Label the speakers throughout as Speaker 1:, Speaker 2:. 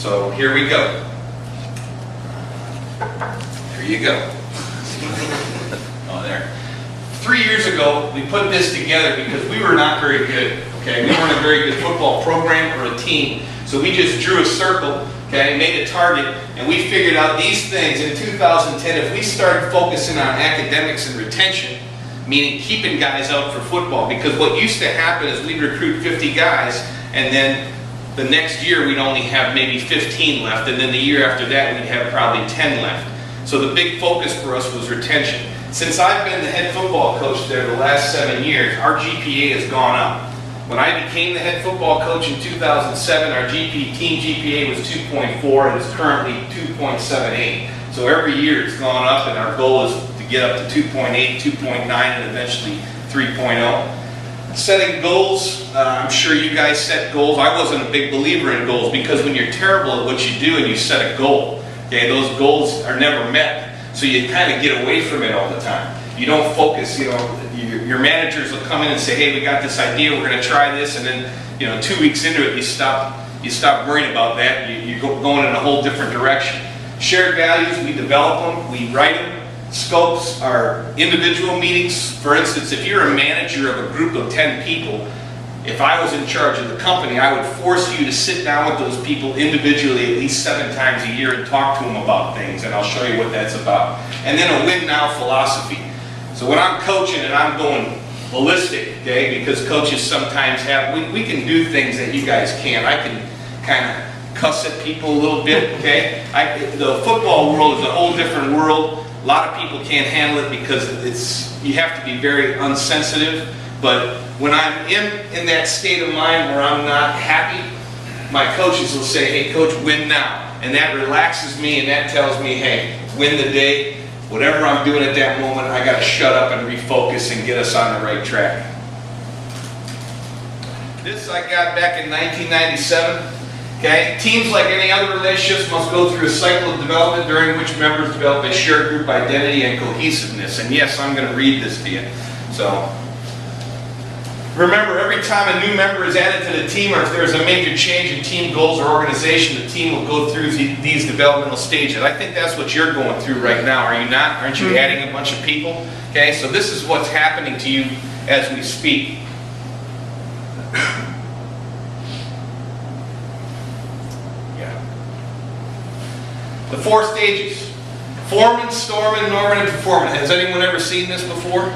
Speaker 1: So here we go. There you go. Oh, there. 3 years ago, we put this together because we were not very good. Okay, we weren't a very good football program or a team. So we just drew a circle, okay, made a target, and we figured out these things. In 2010, if we started focusing on academics and retention, meaning keeping guys out for football, because what used to happen is we'd recruit 50 guys, and then the next year we'd only have maybe 15 left, and then the year after that we'd have probably 10 left. So the big focus for us was retention. Since I've been the head football coach there the last 7 years, our GPA has gone up. When I became the head football coach in 2007, our team GPA was 2.4 and is currently 2.78. So every year it's gone up, and our goal is to get up to 2.8, 2.9, and eventually 3.0. Setting goals, I'm sure you guys set goals. I wasn't a big believer in goals because when you're terrible at what you do and you set a goal, okay, those goals are never met. So you kind of get away from it all the time. You don't focus, your managers will come in and say, hey, we got this idea, we're going to try this, and then 2 weeks into it, you stop worrying about that, you're going in a whole different direction. Shared values, we develop them, we write them. Scopes are individual meetings. For instance, if you're a manager of a group of 10 people, if I was in charge of the company, I would force you to sit down with those people individually at least 7 times a year and talk to them about things, and I'll show you what that's about. And then a win now philosophy. So when I'm coaching and I'm going ballistic, okay, because coaches sometimes we can do things that you guys can't. I can kind of cuss at people a little bit, okay? The football world is a whole different world. A lot of people can't handle it because you have to be very unsensitive. But when I'm in that state of mind where I'm not happy, my coaches will say, hey coach, win now. And that relaxes me, and that tells me, hey, win the day. Whatever I'm doing at that moment, I got to shut up and refocus and get us on the right track. This I got back in 1997. Okay? Teams, like any other relationships, must go through a cycle of development during which members develop a shared group identity and cohesiveness. And yes, I'm going to read this to you. So, remember, every time a new member is added to the team, or if there's a major change in team goals or organization, the team will go through these developmental stages. I think that's what you're going through right now, are you not? Aren't you adding a bunch of people? Okay, so this is what's happening to you as we speak. Yeah. The 4 stages: foreman, storeman, norman, and performan. Has anyone ever seen this before?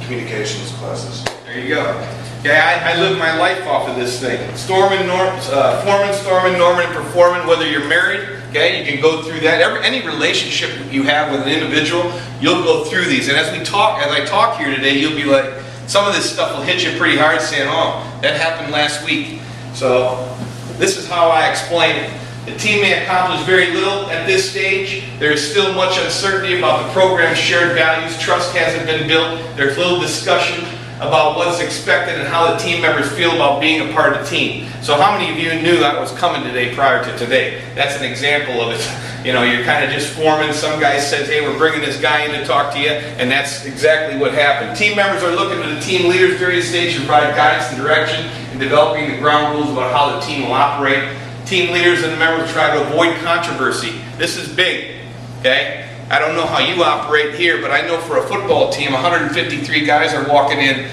Speaker 2: Communications classes.
Speaker 1: There you go. Okay, I live my life off of this thing. Foreman, storeman, norman, and performan. Whether you're married, okay, you can go through that. Any relationship you have with an individual, you'll go through these. And as I talk here today, you'll be like, some of this stuff will hit you pretty hard, saying, "Oh, that happened last week." So this is how I explain it. The team may accomplish very little at this stage. There is still much uncertainty about the program's shared values. Trust hasn't been built. There's little discussion about what's expected and how the team members feel about being a part of the team. So how many of you knew that was coming today prior to today? That's an example of it. You're kind of just forming. Some guy says, hey, we're bringing this guy in to talk to you, and that's exactly what happened. Team members are looking to the team leaders during this stage to provide guidance and direction in developing the ground rules about how the team will operate. Team leaders and the members try to avoid controversy. This is big, okay? I don't know how you operate here, but I know for a football team, 153 guys are walking in.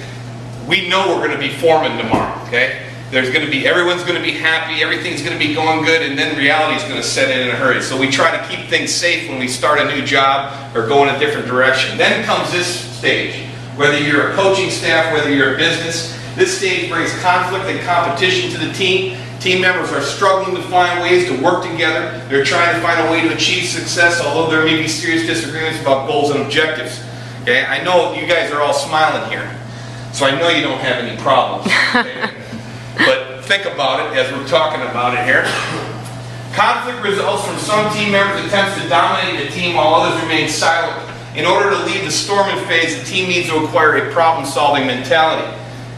Speaker 1: We know we're going to be foreman tomorrow, okay? Everyone's going to be happy, everything's going to be going good, and then reality is going to set in a hurry. So we try to keep things safe when we start a new job or go in a different direction. Then comes this stage. Whether you're a coaching staff, whether you're a business, this stage brings conflict and competition to the team. Team members are struggling to find ways to work together. They're trying to find a way to achieve success, although there may be serious disagreements about goals and objectives. Okay, I know you guys are all smiling here, so I know you don't have any problems. Okay? But think about it as we're talking about it here. Conflict results from some team members' attempts to dominate the team while others remain silent. In order to lead the storming phase, the team needs to acquire a problem-solving mentality.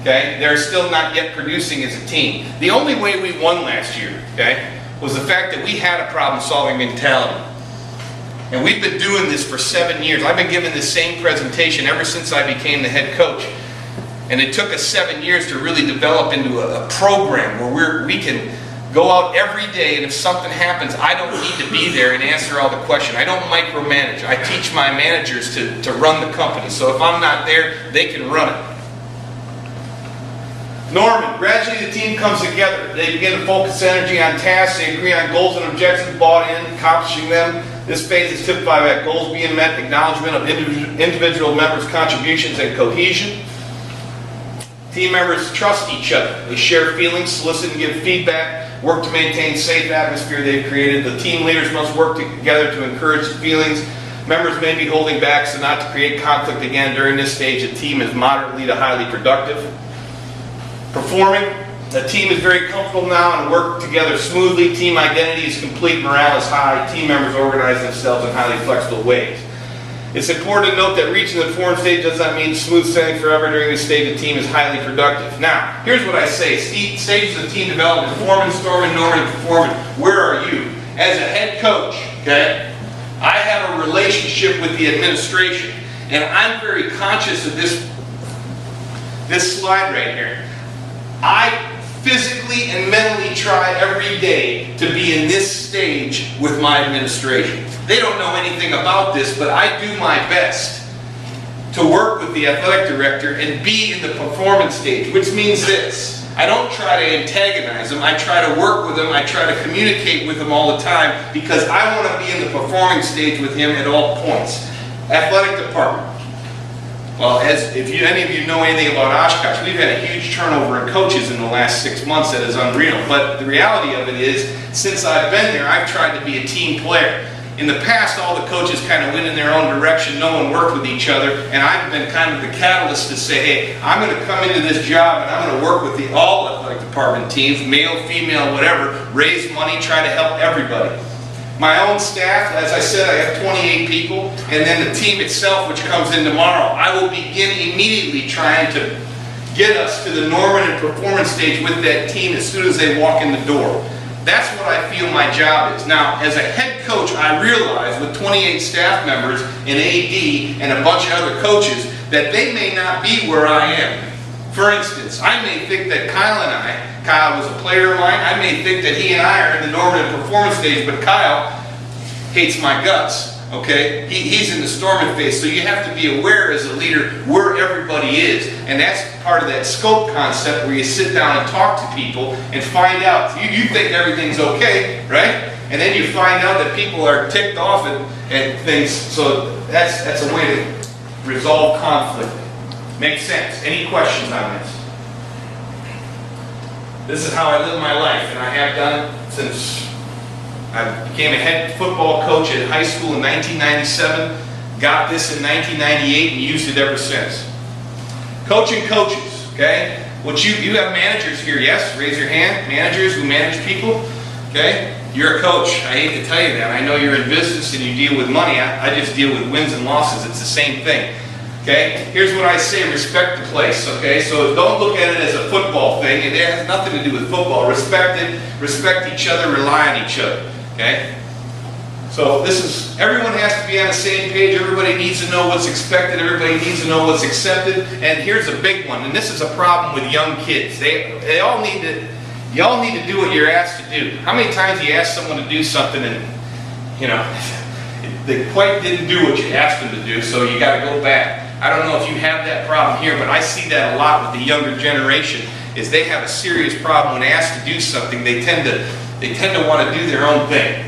Speaker 1: Okay, they're still not yet producing as a team. The only way we won last year, okay, was the fact that we had a problem-solving mentality. And we've been doing this for 7 years. I've been giving this same presentation ever since I became the head coach. And it took us 7 years to really develop into a program where we can Go out every day, and if something happens, I don't need to be there and answer all the questions. I don't micromanage. I teach my managers to run the company. So if I'm not there, they can run it. Norman, gradually the team comes together. They begin to focus energy on tasks. They agree on goals and objectives, bought in, accomplishing them. This phase is typified by goals being met, acknowledgement of individual members' contributions, and cohesion. Team members trust each other. They share feelings, solicit and give feedback, work to maintain safe atmosphere they've created. The team leaders must work together to encourage feelings. Members may be holding back so not to create conflict again. During this stage, a team is moderately to highly productive. Performing. The team is very comfortable now and work together smoothly. Team identity is complete. Morale is high. Team members organize themselves in highly flexible ways. It's important to note that reaching the performance stage does not mean smooth sailing forever. During this stage, the team is highly productive. Now, here's what I say. Stages of team development: foreman, storeman, Norman, and performance. Where are you? As a head coach, okay, I have a relationship with the administration, and I'm very conscious of this slide right here. I physically and mentally try every day to be in this stage with my administration. They don't know anything about this, but I do my best to work with the athletic director and be in the performance stage, which means this. I don't try to antagonize them. I try to work with them. I try to communicate with them all the time because I want to be in the performing stage with him at all points. Athletic department. Well, any of you know anything about Oshkosh, we've had a huge turnover in coaches in the last 6 months that is unreal. But the reality of it is, since I've been here, I've tried to be a team player. In the past, all the coaches kind of went in their own direction. No one worked with each other. And I've been kind of the catalyst to say, hey, I'm going to come into this job and I'm going to work with all athletic department teams, male, female, whatever, raise money, try to help everybody. My own staff, as I said, I have 28 people, and then the team itself, which comes in tomorrow. I will begin immediately trying to get us to the Norman and performance stage with that team as soon as they walk in the door. That's what I feel my job is. Now, as a head coach, I realize with 28 staff members, an AD, and a bunch of other coaches, that they may not be where I am. For instance, I may think that Kyle was a player of mine, I may think that he and I are in the Norman and performance stage, but Kyle hates my guts, okay? He's in the storming phase, so you have to be aware as a leader where everybody is. And that's part of that scope concept where you sit down and talk to people and find out. You think everything's okay, right? And then you find out that people are ticked off and things, so that's a way to resolve conflict. Makes sense. Any questions on this? This is how I live my life, and I have done it since I became a head football coach at high school in 1997, got this in 1998, and used it ever since. Coaching coaches, okay? You have managers here, yes? Raise your hand. Managers who manage people, okay? You're a coach. I hate to tell you that. I know you're in business and you deal with money. I just deal with wins and losses. It's the same thing. Okay? Here's what I say, respect the place, okay? So don't look at it as a football thing. It has nothing to do with football. Respect it, respect each other, rely on each other, okay? So everyone has to be on the same page. Everybody needs to know what's expected. Everybody needs to know what's accepted. And here's a big one, and this is a problem with young kids. They all need to do what you're asked to do. How many times do you ask someone to do something and, they quite didn't do what you asked them to do, so you got to go back. I don't know if you have that problem here, but I see that a lot with the younger generation, is they have a serious problem when asked to do something. They tend to want to do their own thing.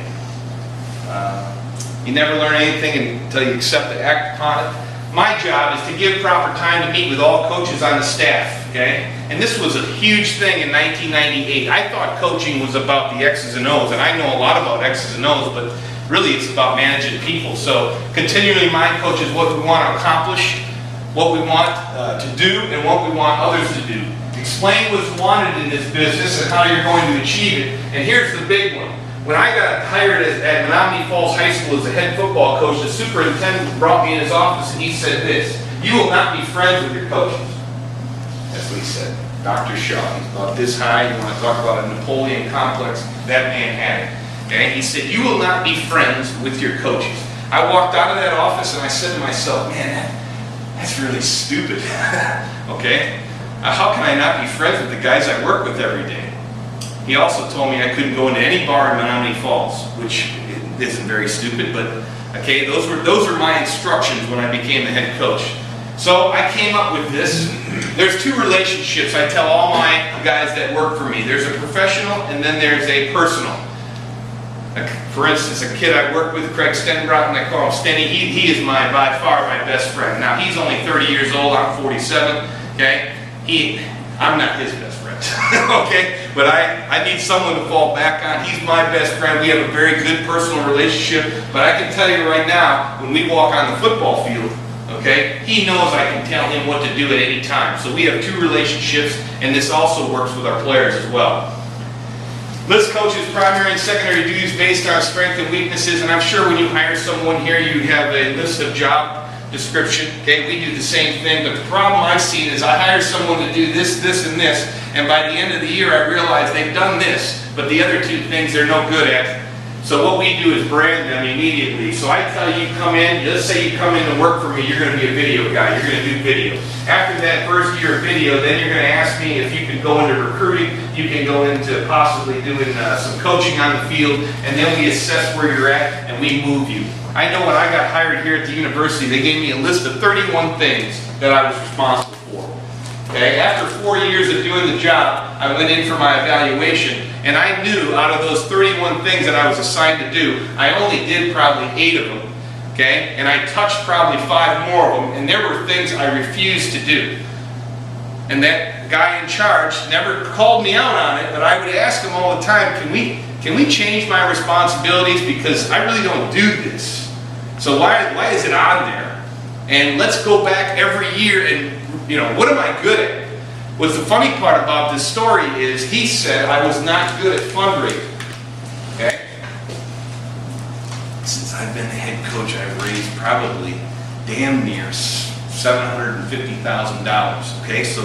Speaker 1: You never learn anything until you accept to act upon it. My job is to give proper time to meet with all coaches on the staff, okay? And this was a huge thing in 1998. I thought coaching was about the X's and O's, and I know a lot about X's and O's, but really it's about managing people. So continually remind coaches what we want to accomplish, what we want to do, and what we want others to do. Explain what's wanted in this business and how you're going to achieve it. And here's the big one. When I got hired at Menominee Falls High School as a head football coach, the superintendent brought me in his office and he said this: "You will not be friends with your coaches." That's what he said. Dr. Shaw, he's about this high. You want to talk about a Napoleon complex? That man had it. Okay? He said, "You will not be friends with your coaches." I walked out of that office and I said to myself, man, that's really stupid. Okay? How can I not be friends with the guys I work with every day? He also told me I couldn't go into any bar in Menominee Falls, which isn't very stupid, but okay, those were my instructions when I became the head coach. So I came up with this. There's two relationships I tell all my guys that work for me. There's a professional and then there's a personal. For instance, a kid I work with, Craig Stenbrock, and I call him Stenny, he is by far my best friend. Now, he's only 30 years old, I'm 47, okay? I'm not his best friend, okay? But I need someone to fall back on. He's my best friend. We have a very good personal relationship. But I can tell you right now, when we walk on the football field, okay, he knows I can tell him what to do at any time. So we have two relationships, and this also works with our players as well. List coaches primary and secondary duties based on strengths and weaknesses, and I'm sure when you hire someone here, you have a list of job description. Okay, we do the same thing, but the problem I've seen is I hire someone to do this, this, and this, and by the end of the year I realize they've done this, but the other two things they're no good at. So what we do is brand them immediately. So I tell you, come in, let's say you come in to work for me, you're going to be a video guy, you're going to do video. After that first year of video, then you're going to ask me if you can go into recruiting, you can go into possibly doing some coaching on the field, and then we assess where you're at and we move you. I know when I got hired here at the university, they gave me a list of 31 things that I was responsible for. Okay? After 4 years of doing the job, I went in for my evaluation, and I knew out of those 31 things that I was assigned to do, I only did probably 8 of them. Okay? And I touched probably 5 more of them, and there were things I refused to do. And that guy in charge never called me out on it, but I would ask him all the time, can we change my responsibilities, because I really don't do this. So why is it on there? And let's go back every year and, what am I good at? What's the funny part about this story is he said I was not good at fundraising. Okay? Since I've been the head coach, I've raised probably damn near $750,000. Okay, so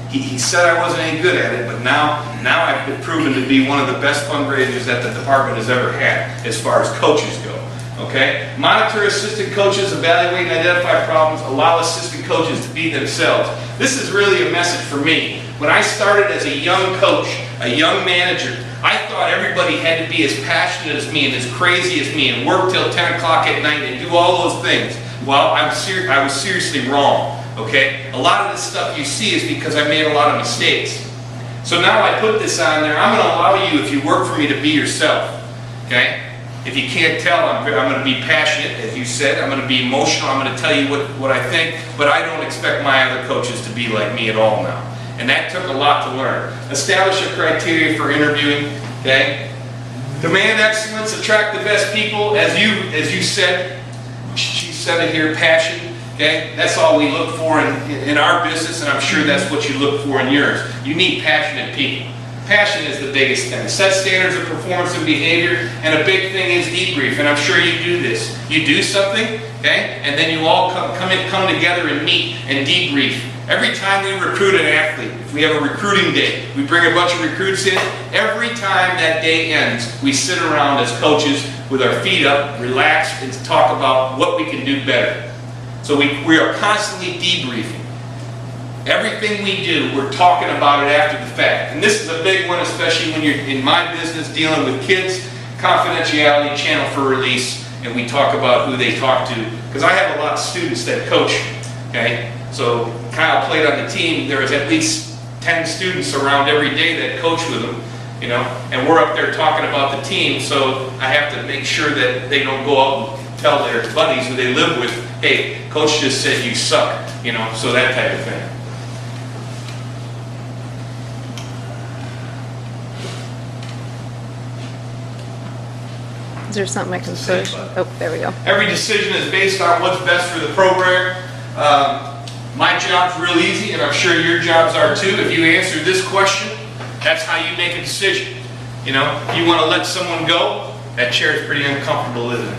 Speaker 1: he said I wasn't any good at it, but now I've been proven to be one of the best fundraisers that the department has ever had as far as coaches go. Okay? Monitor assistant coaches, evaluate and identify problems, allow assistant coaches to be themselves. This is really a message for me. When I started as a young coach, a young manager, I thought everybody had to be as passionate as me and as crazy as me and work till 10 o'clock at night and do all those things. Well, I was seriously wrong. Okay? A lot of this stuff you see is because I made a lot of mistakes. So now I put this on there. I'm going to allow you, if you work for me, to be yourself. Okay? If you can't tell, I'm going to be passionate, as you said. I'm going to be emotional. I'm going to tell you what I think, but I don't expect my other coaches to be like me at all now. And that took a lot to learn. Establish a criteria for interviewing. Okay? Demand excellence, attract the best people. As you said, she said it here, passion. Okay? That's all we look for in our business, and I'm sure that's what you look for in yours. You need passionate people. Passion is the biggest thing. Set standards of performance and behavior, and a big thing is debrief, and I'm sure you do this. You do something, okay, and then you all come together and meet and debrief. Every time we recruit an athlete, if we have a recruiting day, we bring a bunch of recruits in, every time that day ends, we sit around as coaches with our feet up, relaxed, and talk about what we can do better. So we are constantly debriefing. Everything we do, we're talking about it after the fact. And this is a big one, especially when you're in my business dealing with kids, confidentiality, channel for release, and we talk about who they talk to. Because I have a lot of students that coach, okay? So Kyle played on the team. There was at least 10 students around every day that coach with him, and we're up there talking about the team, so I have to make sure that they don't go out and tell their buddies who they live with, hey, coach just said you suck, so that type of thing.
Speaker 3: Is there something I can push? Oh, there we go.
Speaker 1: Every decision is based on what's best for the program. My job's real easy, and I'm sure your jobs are too. If you answer this question, that's how you make a decision. If you want to let someone go, that chair is pretty uncomfortable, isn't it?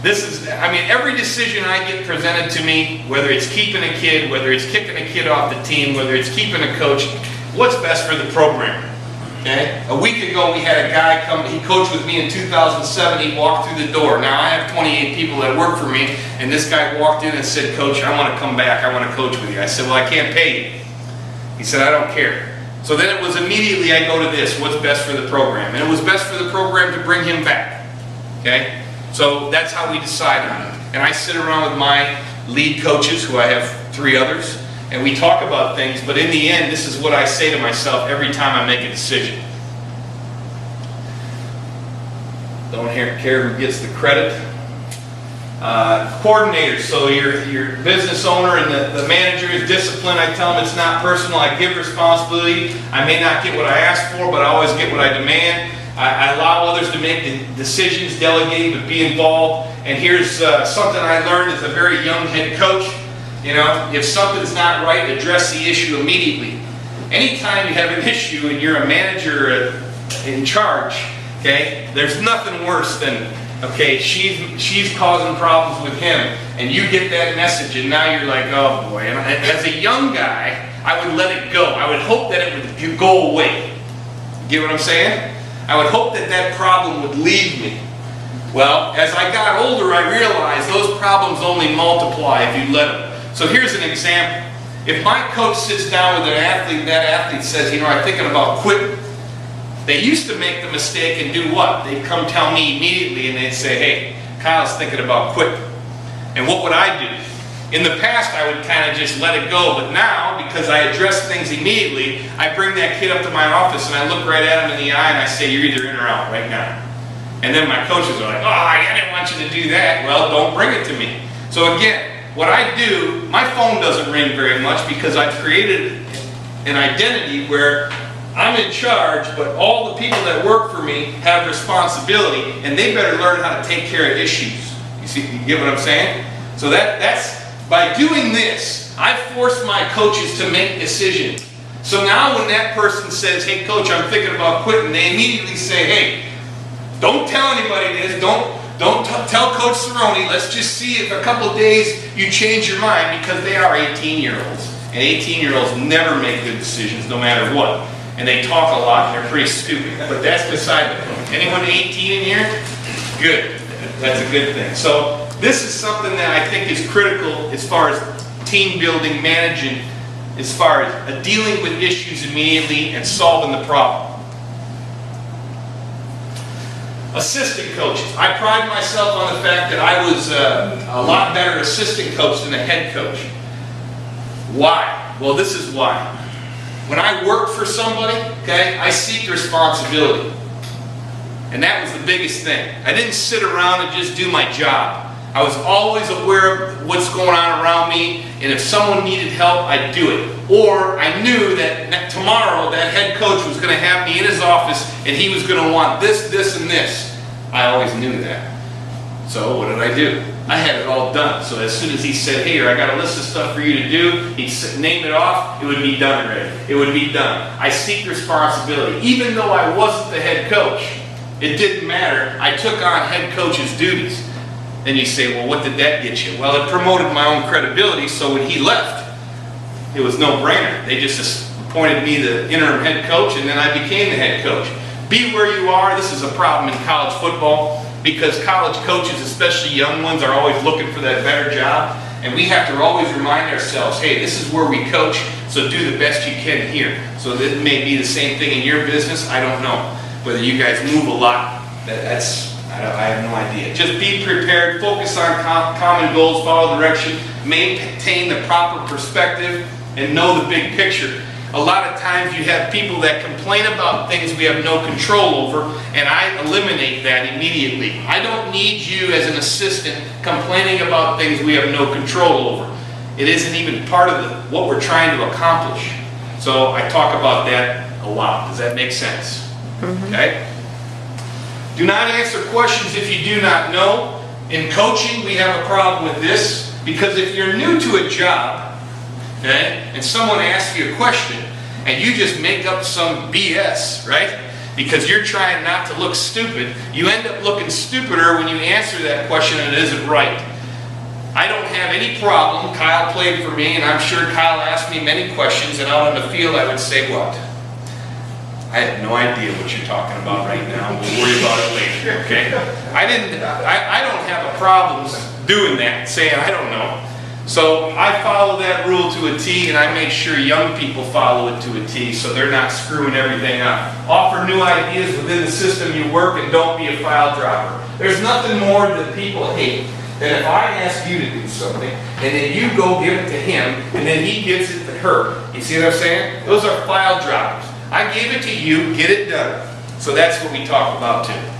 Speaker 1: Every decision I get presented to me, whether it's keeping a kid, whether it's kicking a kid off the team, whether it's keeping a coach, what's best for the program? Okay? A week ago, we had a guy come, he coached with me in 2007, he walked through the door. Now, I have 28 people that work for me, and this guy walked in and said, Coach, I want to come back, I want to coach with you. I said, well, I can't pay you. He said, I don't care. So then it was immediately I go to this, what's best for the program? And it was best for the program to bring him back, okay? So that's how we decide on it. And I sit around with my lead coaches, who I have 3 others, and we talk about things, but in the end, this is what I say to myself every time I make a decision. Don't care who gets the credit. Coordinators, so your business owner and the manager is disciplined. I tell them it's not personal. I give responsibility. I may not get what I ask for, but I always get what I demand. I allow others to make the decisions, delegate, but be involved. And here's something I learned as a very young head coach. You know, if something's not right, address the issue immediately. Anytime you have an issue and you're a manager in charge, okay, there's nothing worse than, okay, she's causing problems with him, and you get that message, and now you're like, oh boy. And as a young guy, I would let it go. I would hope that it would go away. Get what I'm saying? I would hope that that problem would leave me. Well, as I got older, I realized those problems only multiply if you let them. So here's an example. If my coach sits down with an athlete, that athlete says, you know, I'm thinking about quitting. They used to make the mistake and do what? They'd come tell me immediately and they'd say, hey, Kyle's thinking about quitting. And what would I do? In the past, I would kind of just let it go, but now, because I address things immediately, I bring that kid up to my office and I look right at him in the eye and I say, you're either in or out right now. And then my coaches are like, oh, I didn't want you to do that. Well, don't bring it to me. So again, what I do, my phone doesn't ring very much because I've created an identity where I'm in charge, but all the people that work for me have responsibility, and they better learn how to take care of issues. You see, you get what I'm saying? So that's by doing this, I force my coaches to make decisions. So now when that person says, hey coach, I'm thinking about quitting, they immediately say, hey, don't tell anybody this, don't tell Coach Cerroni, let's just see if a couple days you change your mind, because they are 18-year-olds. And 18-year-olds never make good decisions no matter what. And they talk a lot and they're pretty stupid. But that's beside the point. Anyone 18 in here? Good. That's a good thing. So this is something that I think is critical as far as team building, managing, as far as dealing with issues immediately and solving the problem. Assistant coaches. I pride myself on the fact that I was a lot better assistant coach than a head coach. Why? Well, this is why. When I work for somebody, okay, I seek responsibility. And that was the biggest thing. I didn't sit around and just do my job. I was always aware of what's going on around me, and if someone needed help, I'd do it. Or I knew that tomorrow that head coach was going to have me in his office and he was going to want this, this, and this. I always knew that. So what did I do? I had it all done. So as soon as he said, here, I got a list of stuff for you to do, he'd name it off, it would be done already. It would be done. I seek responsibility. Even though I wasn't the head coach, it didn't matter. I took on head coach's duties. Then you say, well, what did that get you? Well, it promoted my own credibility, so when he left, it was no-brainer. They just appointed me the interim head coach, and then I became the head coach. Be where you are. This is a problem in college football, because college coaches, especially young ones, are always looking for that better job. And we have to always remind ourselves, hey, this is where we coach, so do the best you can here. So this may be the same thing in your business. I don't know. Whether you guys move a lot, I have no idea. Just be prepared, focus on common goals, follow direction, maintain the proper perspective, and know the big picture. A lot of times you have people that complain about things we have no control over, and I eliminate that immediately. I don't need you as an assistant complaining about things we have no control over. It isn't even part of what we're trying to accomplish. So I talk about that a lot. Does that make sense? Mm-hmm. Okay? Do not answer questions if you do not know. In coaching, we have a problem with this, because if you're new to a job, okay, and someone asks you a question, and you just make up some BS, right? Because you're trying not to look stupid, you end up looking stupider when you answer that question and it isn't right. I don't have any problem. Kyle played for me, and I'm sure Kyle asked me many questions, and out on the field I would say, what? I have no idea what you're talking about right now. We'll worry about it later, okay? I don't have a problem doing that, saying I don't know. So I follow that rule to a T, and I make sure young people follow it to a T so they're not screwing everything up. Offer new ideas within the system you work, and don't be a file dropper. There's nothing more that people hate than if I ask you to do something, and then you go give it to him, and then he gives it to her. You see what I'm saying? Those are file droppers. I gave it to you, get it done. So that's what we talk about too.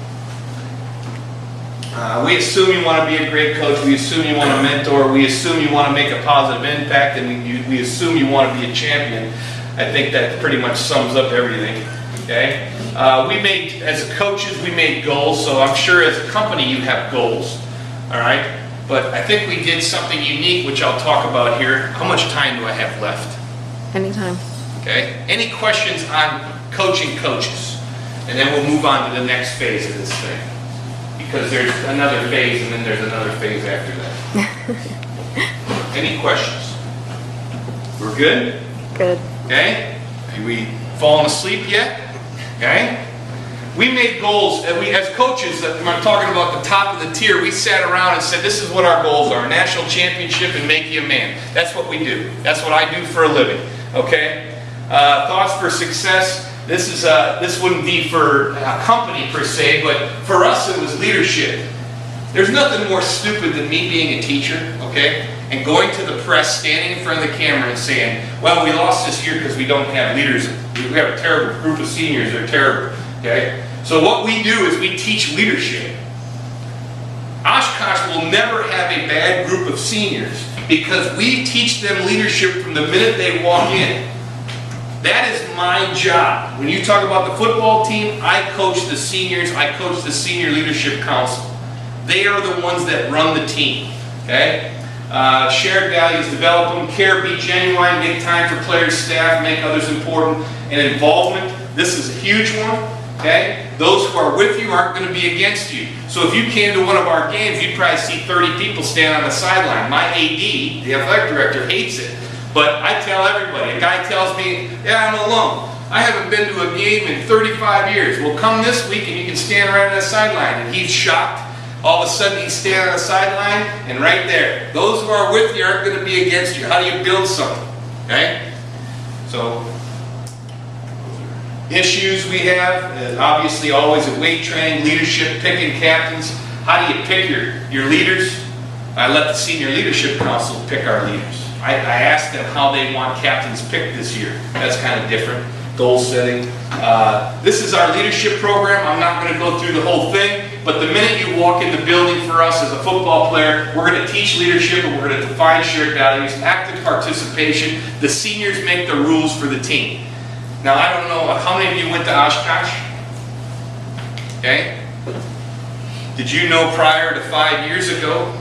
Speaker 1: We assume you want to be a great coach, we assume you want to mentor, we assume you want to make a positive impact, and we assume you want to be a champion. I think that pretty much sums up everything, okay? As coaches, we made goals, so I'm sure as a company you have goals, all right? But I think we did something unique, which I'll talk about here. How much time do I have left?
Speaker 3: Anytime.
Speaker 1: Okay, any questions on coaching coaches? And then we'll move on to the next phase of this thing. Because there's another phase and then there's another phase after that. Any questions? We're good?
Speaker 3: Good.
Speaker 1: Okay? Are we falling asleep yet? Okay? We made goals, as coaches, when I'm talking about the top of the tier, we sat around and said, this is what our goals are, national championship and make you a man. That's what we do. That's what I do for a living. Okay? Thoughts for success. This wouldn't be for a company per se, but for us it was leadership. There's nothing more stupid than me being a teacher, okay, and going to the press, standing in front of the camera and saying, well, we lost this year because we don't have leaders. We have a terrible group of seniors. They're terrible, okay? So what we do is we teach leadership. Oshkosh will never have a bad group of seniors because we teach them leadership from the minute they walk in. That is my job. When you talk about the football team, I coach the seniors, I coach the senior leadership council. They are the ones that run the team, okay? Shared values, develop them, care, be genuine, make time for players, staff, make others important, and involvement. This is a huge one, okay? Those who are with you aren't going to be against you. So if you came to one of our games, you'd probably see 30 people stand on the sideline. My AD, the athletic director, hates it. But I tell everybody, a guy tells me, yeah, I'm alone. I haven't been to a game in 35 years. Well, come this week and you can stand right on the sideline. And he's shocked. All of a sudden he's standing on the sideline and right there. Those who are with you aren't going to be against you. How do you build something? Okay? So, issues we have, obviously always at weight training, leadership, picking captains. How do you pick your leaders? I let the senior leadership council pick our leaders. I asked them how they want captains picked this year. That's kind of different. Goal setting. This is our leadership program. I'm not going to go through the whole thing, but the minute you walk in the building for us as a football player, we're going to teach leadership and we're going to define shared values, active participation. The seniors make the rules for the team. Now, I don't know, how many of you went to Oshkosh? Okay? Did you know prior to 5 years ago,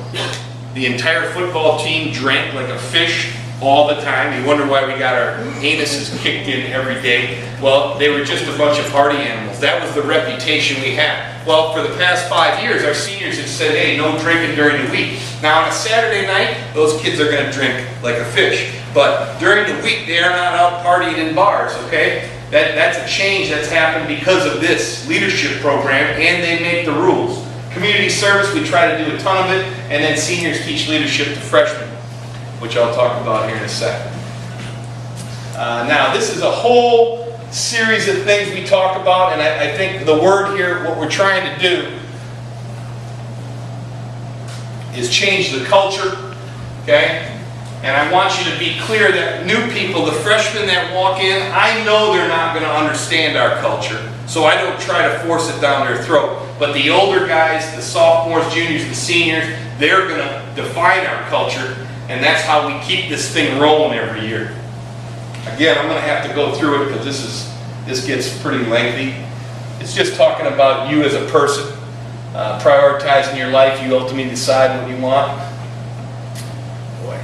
Speaker 1: the entire football team drank like a fish all the time? You wonder why we got our anuses kicked in every day. Well, they were just a bunch of party animals. That was the reputation we had. Well, for the past 5 years, our seniors have said, hey, no drinking during the week. Now, on a Saturday night, those kids are going to drink like a fish. But during the week, they are not out partying in bars, okay? That's a change that's happened because of this leadership program, and they make the rules. Community service, we try to do a ton of it, and then seniors teach leadership to freshmen, which I'll talk about here in a second. Now, this is a whole series of things we talk about, and I think the word here, what we're trying to do is change the culture, okay? And I want you to be clear that new people, the freshmen that walk in, I know they're not going to understand our culture, so I don't try to force it down their throat. But the older guys, the sophomores, juniors, the seniors, they're going to define our culture, and that's how we keep this thing rolling every year. Again, I'm going to have to go through it because this gets pretty lengthy. It's just talking about you as a person, prioritizing your life. You ultimately decide what you want. Boy.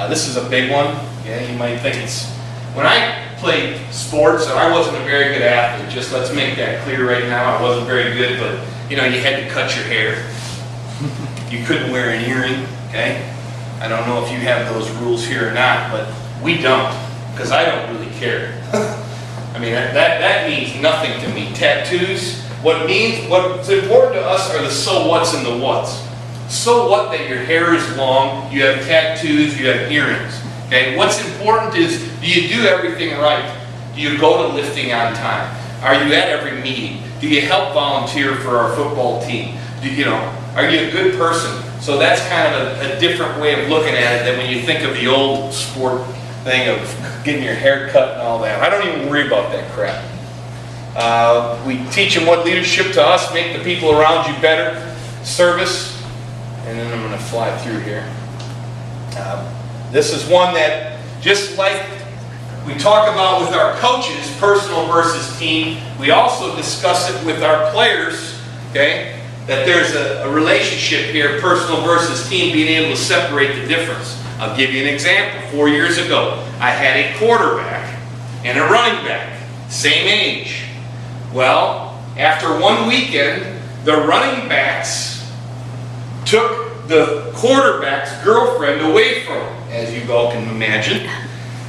Speaker 1: This is a big one. Yeah, you might think it's... When I played sports, and I wasn't a very good athlete, just let's make that clear right now. I wasn't very good, but you know, you had to cut your hair. You couldn't wear an earring, okay? I don't know if you have those rules here or not, but we don't, because I don't really care. I mean, that means nothing to me. Tattoos, what's important to us are the so what's and the what's. So what that your hair is long, you have tattoos, you have earrings. Okay, what's important is, do you do everything right? Do you go to lifting on time? Are you at every meeting? Do you help volunteer for our football team? Are you a good person? So that's kind of a different way of looking at it than when you think of the old sport thing of getting your hair cut and all that. I don't even worry about that crap. We teach them what leadership to us, make the people around you better, service, and then I'm going to fly through here. This is one that, just like we talk about with our coaches, personal versus team, we also discuss it with our players, okay? That there's a relationship here, personal versus team, being able to separate the difference. I'll give you an example. 4 years ago, I had a quarterback and a running back, same age. Well, after one weekend, the running backs took the quarterback's girlfriend away from him, as you all can imagine.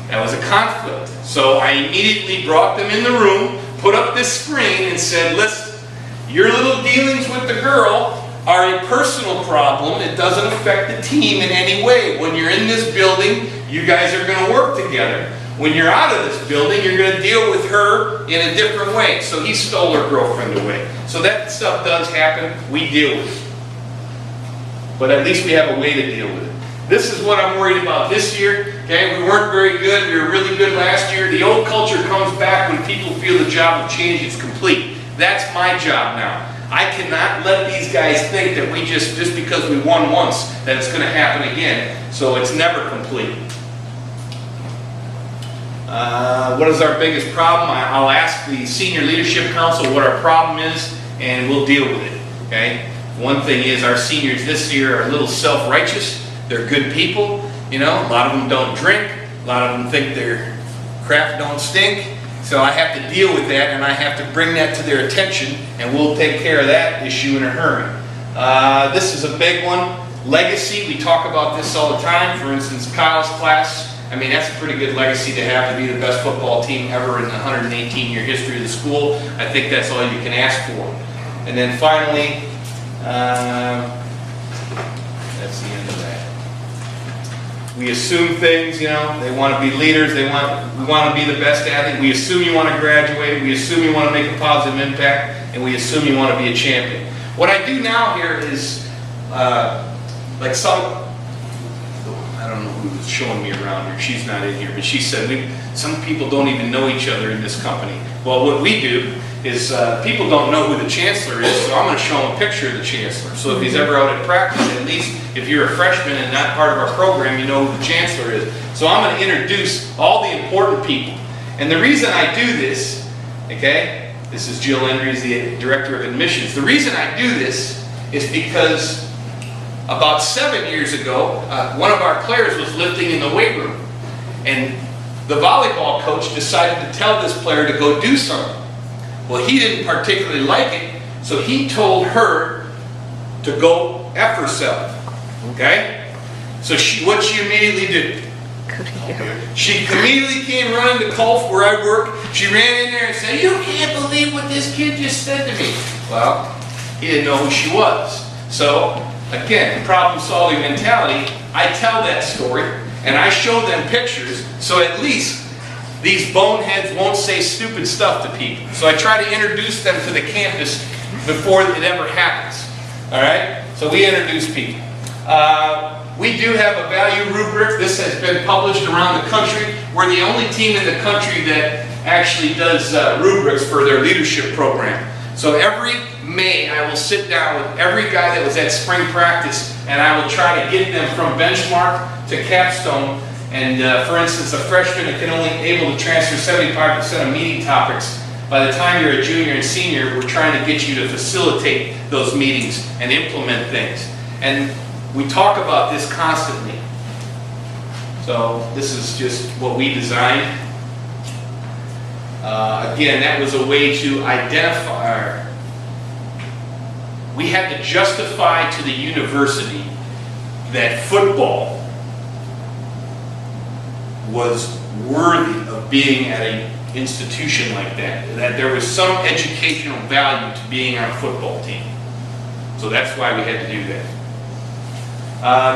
Speaker 1: That was a conflict. So I immediately brought them in the room, put up this screen, and said, listen, your little dealings with the girl are a personal problem. It doesn't affect the team in any way. When you're in this building, you guys are going to work together. When you're out of this building, you're going to deal with her in a different way. So he stole her girlfriend away. So that stuff does happen. We deal with it. But at least we have a way to deal with it. This is what I'm worried about this year. Okay, we weren't very good. We were really good last year. The old culture comes back when people feel the job of change is complete. That's my job now. I cannot let these guys think that we just because we won once, that it's going to happen again. So it's never complete. What is our biggest problem? I'll ask the Senior Leadership Council what our problem is, and we'll deal with it. Okay. One thing is, our seniors this year are a little self-righteous. They're good people. A lot of them don't drink. A lot of them think their crap don't stink. So I have to deal with that, and I have to bring that to their attention, and we'll take care of that issue in a hurry. This is a big one. Legacy, we talk about this all the time. For instance, Kyle's class. I mean, that's a pretty good legacy to have, to be the best football team ever in the 118-year history of the school. I think that's all you can ask for. And then finally, that's the end of that. We assume things, they want to be leaders, we want to be the best athlete. We assume you want to graduate, we assume you want to make a positive impact, and we assume you want to be a champion. What I do now here is, like I don't know who's showing me around here, she's not in here, but she said, some people don't even know each other in this company. Well, what we do is, people don't know who the chancellor is, so I'm going to show them a picture of the chancellor. So if he's ever out at practice, at least if you're a freshman and not part of our program, you know who the chancellor is. So I'm going to introduce all the important people. And the reason I do this, okay, this is Jill Endries, the Director of Admissions. The reason I do this is because about 7 years ago, one of our players was lifting in the weight room. And the volleyball coach decided to tell this player to go do something. Well, he didn't particularly like it, so he told her to go F herself. Okay? So what she immediately did? She immediately came running to Colf, where I work. She ran in there and said, "You can't believe what this kid just said to me." Well, he didn't know who she was. So, again, problem-solving mentality, I tell that story, and I show them pictures, so at least these boneheads won't say stupid stuff to people. So I try to introduce them to the campus before it ever happens. All right? So we introduce people. We do have a value rubric. This has been published around the country. We're the only team in the country that actually does rubrics for their leadership program. So every May, I will sit down with every guy that was at spring practice, and I will try to get them from benchmark to capstone. And for instance, a freshman that can only able to transfer 75% of meeting topics. By the time you're a junior and senior, we're trying to get you to facilitate those meetings and implement things. And we talk about this constantly. So this is just what we designed. Again, that was a way to identify. We had to justify to the university that football was worthy of being at an institution like that. That there was some educational value to being on a football team. So that's why we had to do that.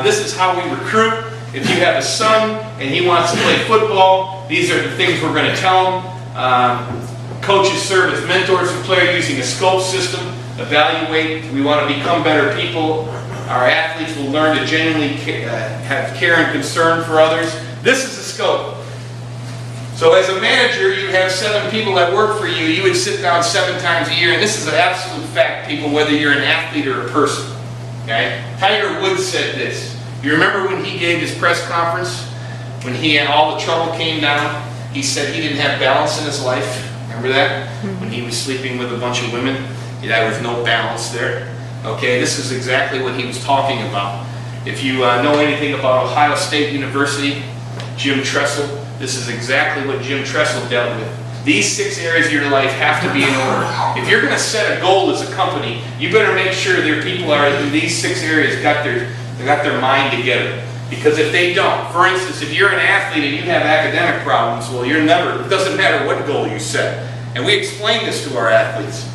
Speaker 1: This is how we recruit. If you have a son and he wants to play football, these are the things we're going to tell him. Coaches serve as mentors for players using a scope system. Evaluate. We want to become better people. Our athletes will learn to genuinely have care and concern for others. This is the scope. So as a manager, you have 7 people that work for you. You would sit down 7 times a year, and this is an absolute fact, people, whether you're an athlete or a person. Okay? Tiger Woods said this. You remember when he gave his press conference? When he had all the trouble came down, he said he didn't have balance in his life. Remember that? When he was sleeping with a bunch of women, there was no balance there. Okay, this is exactly what he was talking about. If you know anything about Ohio State University, Jim Tressel, this is exactly what Jim Tressel dealt with. These 6 areas of your life have to be in order. If you're going to set a goal as a company, you better make sure their people are in these 6 areas got their mind together. Because if they don't, for instance, if you're an athlete and you have academic problems, well, it doesn't matter what goal you set. And we explain this to our athletes.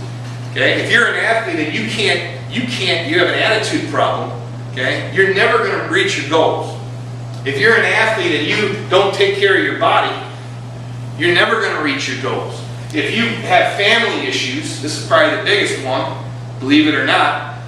Speaker 1: Okay? If you're an athlete and you have an attitude problem, okay, you're never going to reach your goals. If you're an athlete and you don't take care of your body, you're never going to reach your goals. If you have family issues, this is probably the biggest one, believe it or not.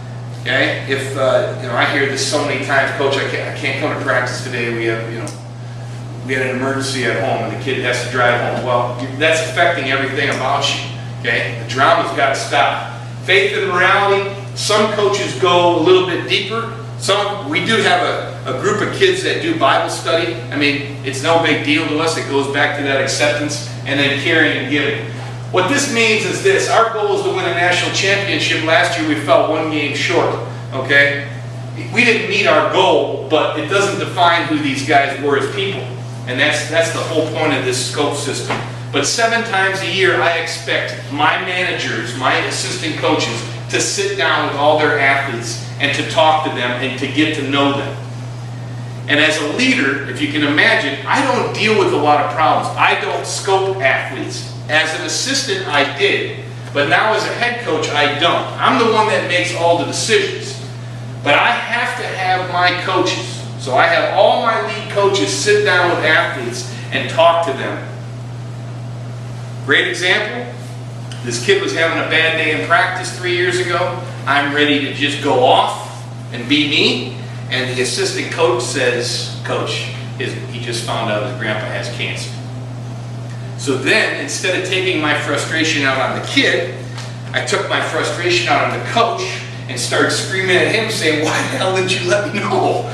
Speaker 1: Okay, if I hear this so many times, Coach, I can't come to practice today. We had an emergency at home, and the kid has to drive home. Well, that's affecting everything about you. Okay, the drama's got to stop. Faith and morality. Some coaches go a little bit deeper. We do have a group of kids that do Bible study. I mean, it's no big deal to us. It goes back to that acceptance and then caring and giving. What this means is this. Our goal is to win a national championship. Last year we fell 1 game short. Okay? We didn't meet our goal, but it doesn't define who these guys were as people. And that's the whole point of this scope system. But 7 times a year I expect my managers, my assistant coaches, to sit down with all their athletes and to talk to them and to get to know them. And as a leader, if you can imagine, I don't deal with a lot of problems. I don't scope athletes. As an assistant, I did. But now as a head coach, I don't. I'm the one that makes all the decisions. But I have to have my coaches. So I have all my lead coaches sit down with athletes and talk to them. Great example. This kid was having a bad day in practice 3 years ago. I'm ready to just go off and be me. And the assistant coach says, Coach, he just found out his grandpa has cancer. So then, instead of taking my frustration out on the kid, I took my frustration out on the coach and started screaming at him saying, why the hell didn't you let me know?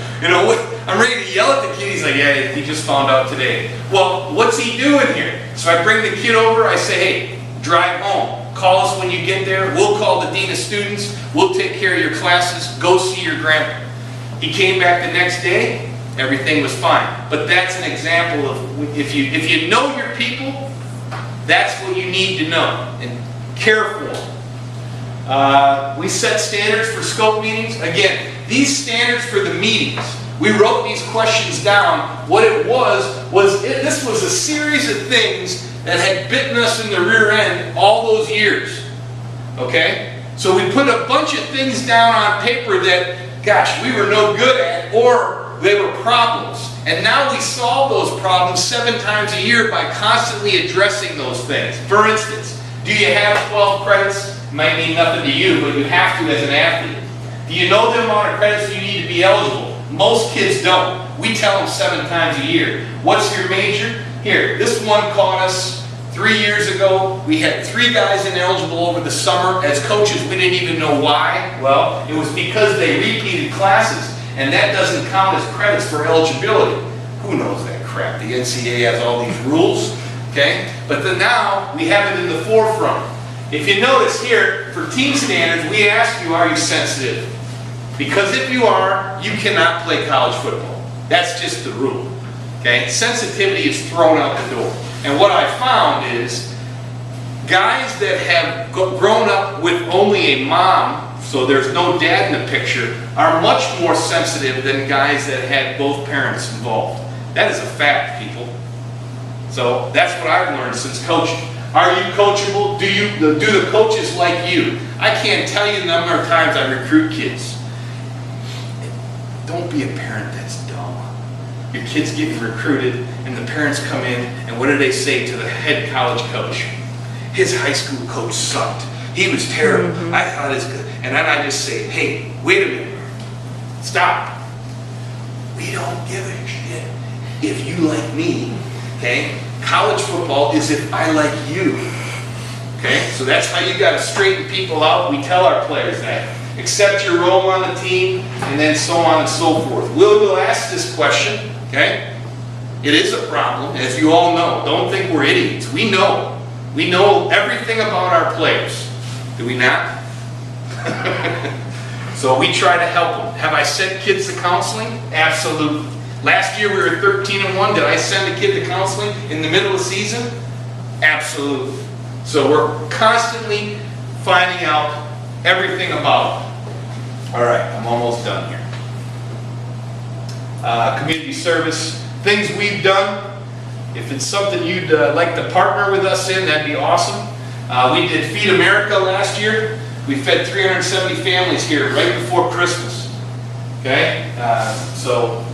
Speaker 1: I'm ready to yell at the kid. He's like, yeah, he just found out today. Well, what's he doing here? So I bring the kid over. I say, hey, drive home. Call us when you get there. We'll call the dean of students. We'll take care of your classes. Go see your grandpa. He came back the next day. Everything was fine. But that's an example of if you know your people, that's what you need to know and care for them. We set standards for scope meetings. Again, these standards for the meetings, we wrote these questions down. What it was this was a series of things that had bitten us in the rear end all those years. Okay? So we put a bunch of things down on paper that, gosh, we were no good at, or they were problems. And now we solve those problems 7 times a year by constantly addressing those things. For instance, do you have 12 credits? It might mean nothing to you, but you have to as an athlete. Do you know the amount of credits you need to be eligible? Most kids don't. We tell them 7 times a year. What's your major? Here, this one caught us 3 years ago. We had 3 guys ineligible over the summer. As coaches, we didn't even know why. Well, it was because they repeated classes. And that doesn't count as credits for eligibility. Who knows that crap? The NCAA has all these rules, okay? But then now, we have it in the forefront. If you notice here, for team standards, we ask you, are you sensitive? Because if you are, you cannot play college football. That's just the rule, okay? Sensitivity is thrown out the door. And what I found is, guys that have grown up with only a mom, so there's no dad in the picture, are much more sensitive than guys that had both parents involved. That is a fact, people. So that's what I've learned since coaching. Are you coachable? Do the coaches like you? I can't tell you the number of times I recruit kids. don't be a parent that's dumb. Your kid's getting recruited, and the parents come in, and what do they say to the head college coach? His high school coach sucked. He was terrible. I thought it's good. And then I just say, hey, wait a minute. Stop. We don't give a shit if you like me, okay? College football is if I like you, okay? So that's how you got to straighten people out. We tell our players that. Accept your role on the team, and then so on and so forth. We'll ask this question, okay? It is a problem, as you all know. Don't think we're idiots. We know. We know everything about our players. Do we not? So we try to help them. Have I sent kids to counseling? Absolutely. Last year we were 13-1. Did I send a kid to counseling in the middle of the season? Absolutely. So we're constantly finding out everything about them. All right, I'm almost done here. Community service, things we've done. If it's something you'd like to partner with us in, that'd be awesome. We did Feed America last year. We fed 370 families here right before Christmas. Okay? So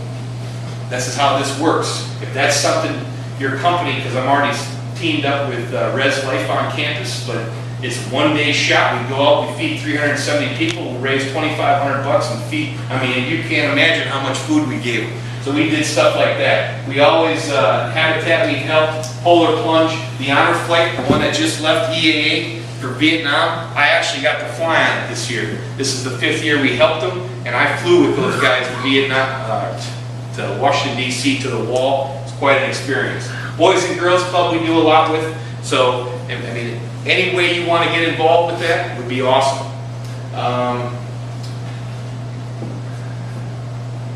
Speaker 1: this is how this works. If that's something, your company, because I'm already teamed up with Res Life on campus, but it's a one-day shot. We go out, we feed 370 people, we raise $2,500 and feed. I mean, you can't imagine how much food we gave them. So we did stuff like that. We always, Habitat, we helped, Polar Plunge, the Honor Flight, the one that just left EAA for Vietnam. I actually got to fly on it this year. This is the 5th year we helped them, and I flew with those guys to Vietnam, to Washington, D.C., to the wall. It's quite an experience. Boys and Girls Club we do a lot with. So, I mean, any way you want to get involved with that would be awesome.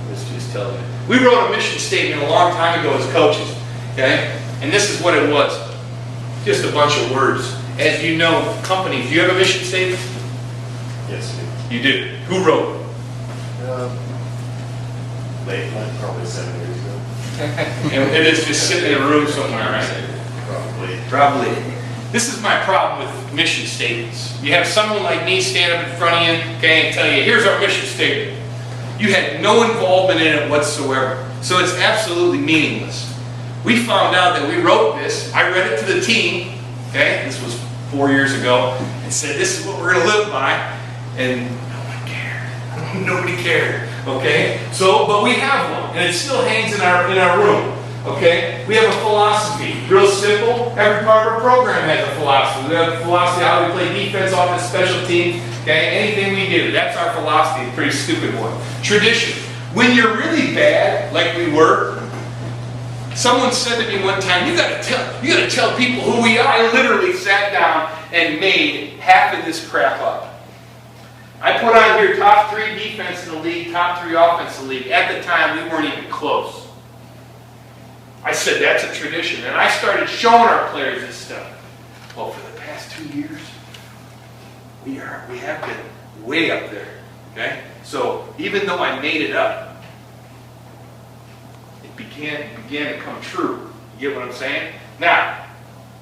Speaker 1: Let's just tell you. We wrote a mission statement a long time ago as coaches, okay? And this is what it was. Just a bunch of words. As you know, companies, do you have a mission statement?
Speaker 2: Yes,
Speaker 1: You do. Who wrote it?
Speaker 2: late, probably 7 years ago.
Speaker 1: And it is just sitting in a room somewhere, right? Probably. This is my problem with mission statements. You have someone like me stand up in front of you, okay, and tell you, here's our mission statement. You had no involvement in it whatsoever. So it's absolutely meaningless. We found out that we wrote this, I read it to the team, okay, this was 4 years ago, and said this is what we're going to live by, and no one cared. Nobody cared, okay? So, but we have one, and it still hangs in our room. Okay, we have a philosophy, real simple. Every part of our program has a philosophy. We have a philosophy how we play defense, offense, special teams. Okay, anything we do, that's our philosophy. A pretty stupid one. Tradition. When you're really bad, like we were, someone said to me one time, "You got to tell people who we are." I literally sat down and made half of this crap up. I put on here top 3 defense in the league, top 3 offense in the league. At the time, we weren't even close. I said, that's a tradition. And I started showing our players this stuff. Well, for the past 2 years, we have been way up there. Okay? So even though I made it up, it began to come true. You get what I'm saying? Now,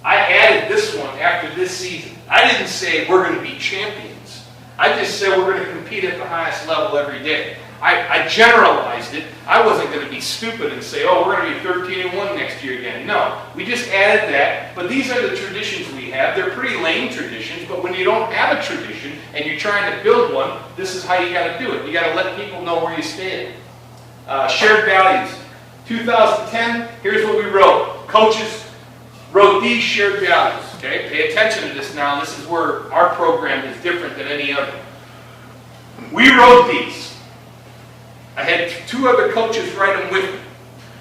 Speaker 1: I added this one after this season. I didn't say we're going to be champions. I just said we're going to compete at the highest level every day. I generalized it. I wasn't going to be stupid and say, oh, we're going to be 13-1 next year again. No, we just added that. But these are the traditions we have. They're pretty lame traditions, but when you don't have a tradition and you're trying to build one, this is how you got to do it. You got to let people know where you stand. Shared values. 2010, here's what we wrote. Coaches wrote these shared values. Okay, pay attention to this now. This is where our program is different than any other. We wrote these. I had 2 other coaches write them with me.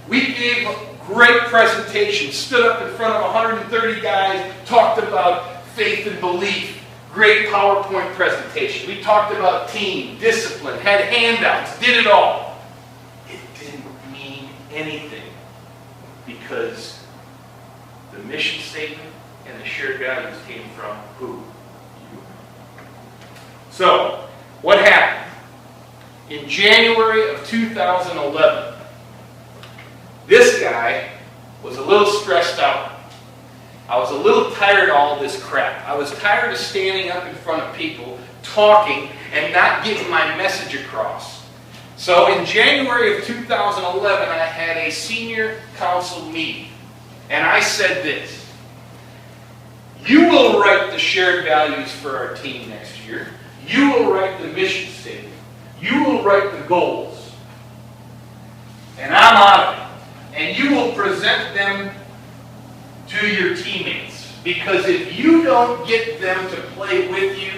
Speaker 1: We gave great presentations, stood up in front of 130 guys, talked about faith and belief, great PowerPoint presentation. We talked about team, discipline, had handouts, did it all. It didn't mean anything because the mission statement and the shared values came from who? You. So, what happened? In January of 2011, this guy was a little stressed out. I was a little tired of all this crap. I was tired of standing up in front of people, talking, and not getting my message across. So in January of 2011, I had a senior council meeting, and I said this: you will write the shared values for our team next year. You will write the mission statement. You will write the goals. And I'm out of it. And you will present them to your teammates. Because if you don't get them to play with you,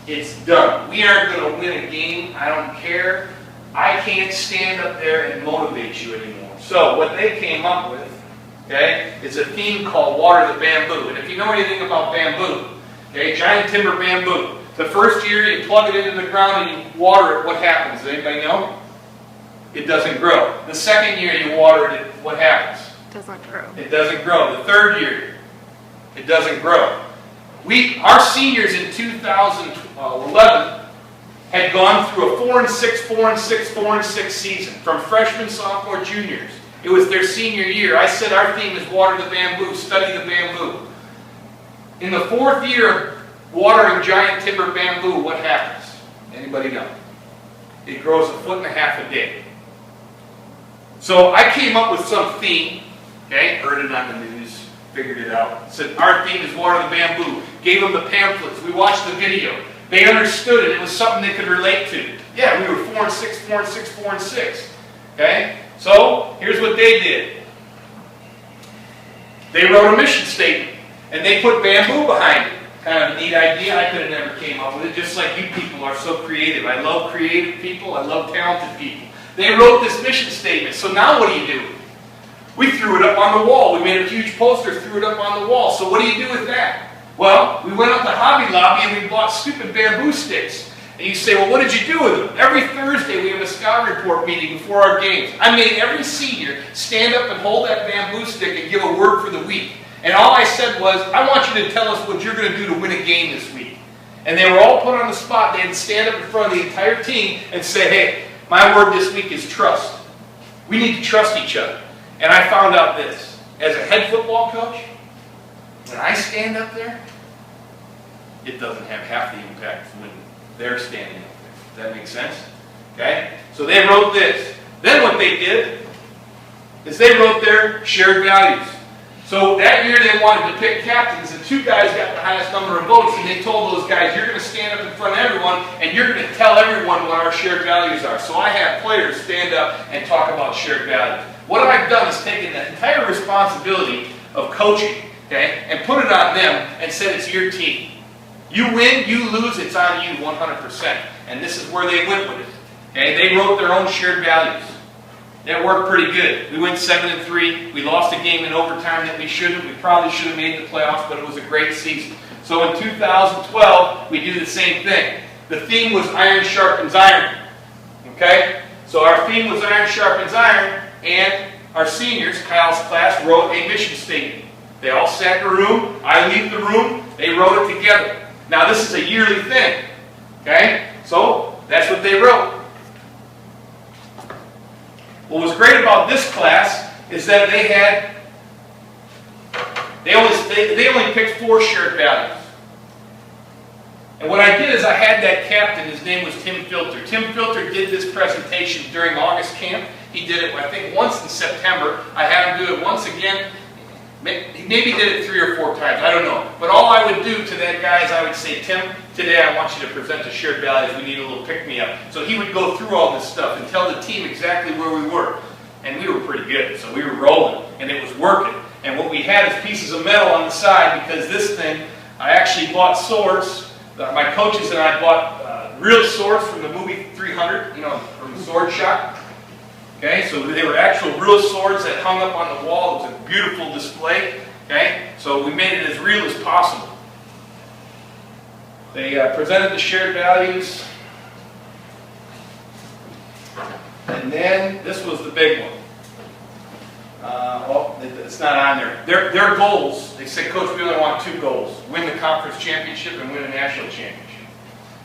Speaker 1: it's done. We aren't going to win a game. I don't care. I can't stand up there and motivate you anymore. So what they came up with, okay, is a theme called Water the Bamboo. And if you know anything about bamboo, okay, giant timber bamboo, the first year you plug it into the ground and you water it, what happens? Does anybody know? It doesn't grow. The second year you water it, what happens?
Speaker 3: Doesn't grow.
Speaker 1: It doesn't grow. The third year, it doesn't grow. Our seniors in 2011 had gone through a 4-6, 4-6, 4-6 season, from freshmen, sophomore, juniors. It was their senior year. I said our theme is water the bamboo, study the bamboo. In the fourth year of watering giant timber bamboo, what happens? Anybody know? It grows 1.5 feet a day. So I came up with some theme, okay, heard it on the news, figured it out. Said our theme is water the bamboo. Gave them the pamphlets. We watched the video. They understood it. It was something they could relate to. Yeah, we were 4-6, 4-6, 4-6. Okay? So, here's what they did. They wrote a mission statement, and they put bamboo behind it. Kind of a neat idea. I could have never came up with it, just like you people are so creative. I love creative people. I love talented people. They wrote this mission statement. So now what do? We threw it up on the wall. We made a huge poster, threw it up on the wall. So what do you do with that? Well, we went up to Hobby Lobby and we bought stupid bamboo sticks. And you say, well, what did you do with them? Every Thursday we have a scout report meeting before our games. I made every senior stand up and hold that bamboo stick and give a word for the week. And all I said was, I want you to tell us what you're going to do to win a game this week. And they were all put on the spot. They had to stand up in front of the entire team and say, hey, my word this week is trust. We need to trust each other. And I found out this. As a head football coach, when I stand up there, it doesn't have half the impact when they're standing up there. Does that make sense? Okay? So they wrote this. Then what they did is they wrote their shared values. So that year they wanted to pick captains, and 2 guys got the highest number of votes, and they told those guys, you're going to stand up in front of everyone, and you're going to tell everyone what our shared values are. So I had players stand up and talk about shared values. What I've done is taken the entire responsibility of coaching, okay, and put it on them and said it's your team. You win, you lose, it's on you 100%. And this is where they went with it. Okay? They wrote their own shared values. It worked pretty good. We went 7-3. We lost a game in overtime that we shouldn't. We probably should have made the playoffs, but it was a great season. So in 2012, we do the same thing. The theme was iron sharpens iron. Okay? So our theme was iron sharpens iron, and our seniors, Kyle's class, wrote a mission statement. They all sat in a room. I leave the room. They wrote it together. Now this is a yearly thing. Okay? So that's what they wrote. What was great about this class is that they only picked 4 shared values. And what I did is I had that captain, his name was Tim Filter. Tim Filter did this presentation during August camp. He did it, I think, once in September. I had him do it once again. He maybe did it 3 or 4 times, I don't know. But all I would do to that guy is I would say, Tim, today I want you to present the shared values. We need a little pick-me-up. So he would go through all this stuff and tell the team exactly where we were. And we were pretty good, so we were rolling, and it was working. And what we had is pieces of metal on the side, because this thing, I actually bought swords. My coaches and I bought real swords from the movie 300, you know, from the sword shop. Okay, so they were actual real swords that hung up on the wall. It was a beautiful display. Okay, so we made it as real as possible. They presented the shared values. And then this was the big one. Well, it's not on there. Their goals, they said, Coach, we only want 2 goals. Win the conference championship and win a national championship.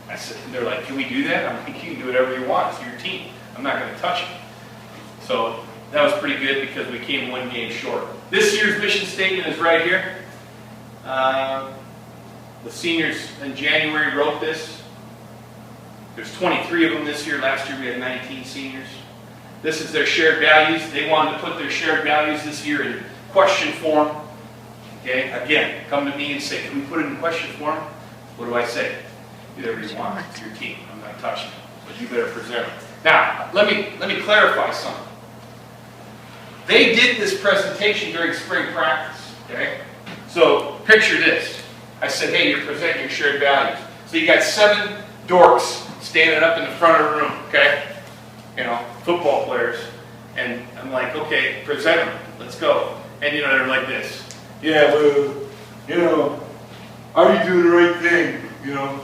Speaker 1: I said, they're like, can we do that? I'm like, you can do whatever you want. It's your team. I'm not going to touch it. So that was pretty good because we came 1 game short. This year's mission statement is right here. The seniors in January wrote this. There's 23 of them this year. Last year we had 19 seniors. This is their shared values. They wanted to put their shared values this year in question form. Okay, again, come to me and say, can we put it in question form? What do I say? Do whatever you want. It's your team. I'm not touching it. But you better present it. Now, let me clarify something. They did this presentation during spring practice. Okay? So picture this. I said, hey, you're presenting your shared values. So you got 7 dorks standing up in the front of the room, okay? You know, football players. And I'm like, okay, present them. Let's go. And you know, they're like this. Yeah, well, you know, are you doing the right thing? You know,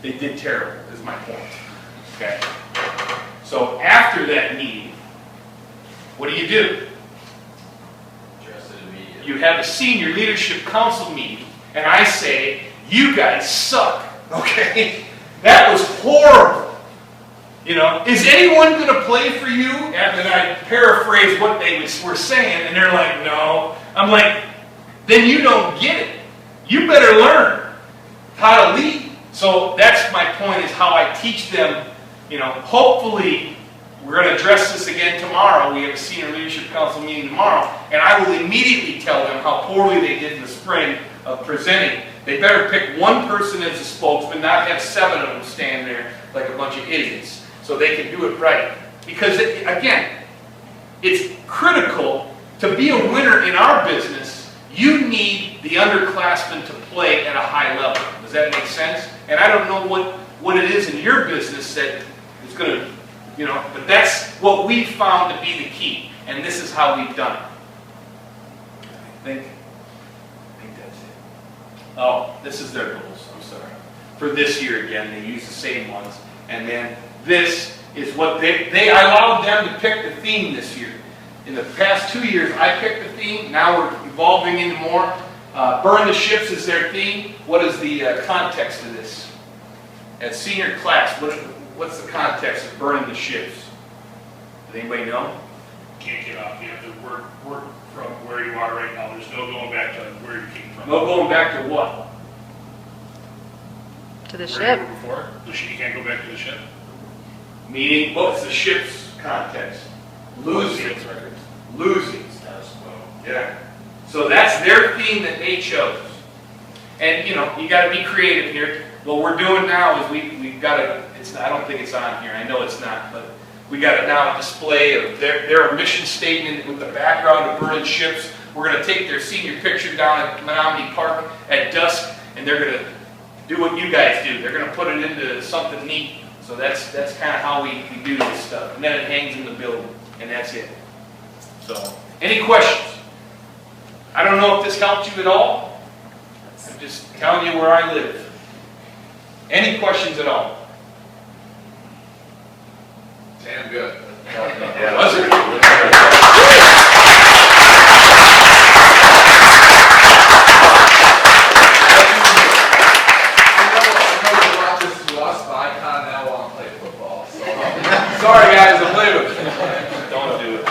Speaker 1: they did terrible, is my point. Okay? So after that meeting, what do?
Speaker 4: Address it immediately.
Speaker 1: You have a senior leadership council meeting, and I say, you guys suck, okay? That was horrible. You know, is anyone going to play for you? And then I paraphrase what they were saying, and they're like, no. I'm like, then you don't get it. You better learn how to lead. So that's my point, is how I teach them. You know, hopefully, we're going to address this again tomorrow. We have a senior leadership council meeting tomorrow, and I will immediately tell them how poorly they did in the spring of presenting. They better pick one person as a spokesman, not have 7 of them stand there like a bunch of idiots, so they can do it right. Because, again, it's critical to be a winner in our business. You need the underclassmen to play at a high level. Does that make sense? And I don't know what it is in your business that is going to, you know, but that's what we found to be the key. And this is how we've done it. I think that's it. Oh, this is their goals. I'm sorry. For this year again, they use the same ones. And then this is what I allowed them to pick the theme this year. In the past 2 years, I picked the theme. Now we're evolving into more. Burn the ships is their theme. What is the context of this? At senior class, what's the context of burning the ships? Does anybody know?
Speaker 5: Can't get off. You have to work from where you are right now. There's no going back to where you came from.
Speaker 1: No going back to what?
Speaker 3: To the
Speaker 5: Where
Speaker 3: ship.
Speaker 5: you were before. You can't go back to the ship.
Speaker 1: Meaning, what's the ship's context? Losing. Losing.
Speaker 5: Status quo.
Speaker 1: Yeah. So that's their theme that they chose. And you know, you got to be creative here. What we're doing now is we've got to. I don't think it's on here. I know it's not, but we got to now display of their mission statement with the background of burning ships. We're going to take their senior picture down at Menominee Park at dusk, and they're going to do what you guys do. They're going to put it into something neat. So that's kind of how we do this stuff. And then it hangs in the building, and that's it. So, any questions? I don't know if this helped you at all. I'm just telling you where I live. Any questions at all?
Speaker 4: Damn good.
Speaker 1: Was it?
Speaker 4: Sorry guys, I'm leaving.
Speaker 1: Don't do it.